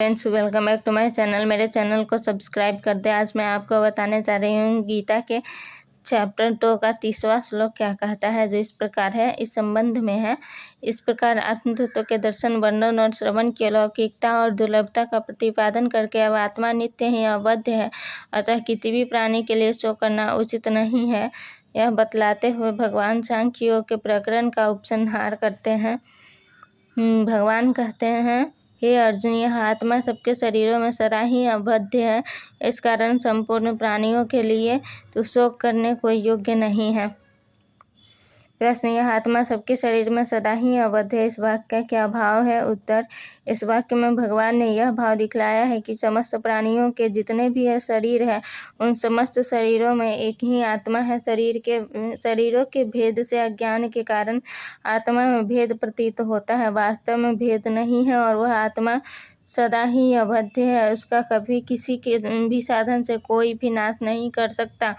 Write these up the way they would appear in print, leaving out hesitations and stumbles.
Friends, welcome back to my channel. मेरे channel को subscribe कर दे। आज मैं आपको बताने जा रही हूँ गीता के चैप्टर 2 का 30वां श्लोक क्या कहता है, जो इस प्रकार है, इस संबंध में है। इस प्रकार आत्मतत्व के दर्शन, वर्णन और श्रवण की अलौकिकता और दुर्लभता का प्रतिपादन करके अब आत्मा नित्य ही अवध्य है, अतः किसी भी प्राणी के लिए शोक करना उचित नहीं है। यह बतलाते हुए भगवान सांख्य योग के प्रकरण का उपसंहार करते हैं। भगवान कहते हैं, हे अर्जुन, यह आत्मा सबके शरीरों में सदा ही अवध्य है। इस कारण संपूर्ण प्राणियों के लिए तो शोक करने को योग्य नहीं है। प्रश्न, यह आत्मा सबके शरीर में सदा ही अवध्य है, इस वाक्य का क्या भाव है? उत्तर, इस वाक्य में भगवान ने यह भाव दिखलाया है कि समस्त प्राणियों के जितने भी शरीर है, उन समस्त शरीरों में एक ही आत्मा है। शरीरों के भेद से अज्ञान के कारण आत्मा में भेद प्रतीत होता है, वास्तव में भेद नहीं है और वह आत्मा सदा ही अवध्य है। उसका कभी किसी के भी साधन से कोई भी नाश नहीं कर सकता।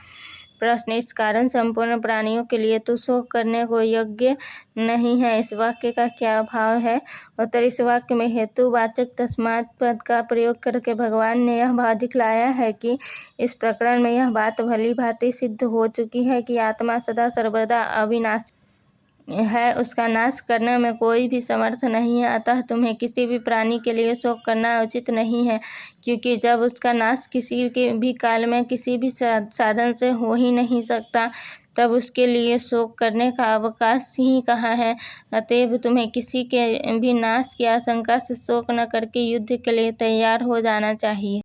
प्रश्न, इस कारण संपूर्ण प्राणियों के लिए तो शोक करने को योग्य नहीं है, इस वाक्य का क्या भाव है? उत्तर, इस वाक्य में हेतुवाचक तस्मात् पद का प्रयोग करके भगवान ने यह भाव दिखलाया है कि इस प्रकरण में यह बात भली भांति सिद्ध हो चुकी है कि आत्मा सदा सर्वदा अविनाशी है, उसका नाश करने में कोई भी समर्थ नहीं है, अतः तुम्हें किसी भी प्राणी के लिए शोक करना उचित नहीं है, क्योंकि जब उसका नाश किसी के भी काल में किसी भी साधन से हो ही नहीं सकता, तब उसके लिए शोक करने का अवकाश ही कहाँ है। अतएव तुम्हें किसी के भी नाश की आशंका से शोक न करके युद्ध के लिए तैयार हो जाना चाहिए।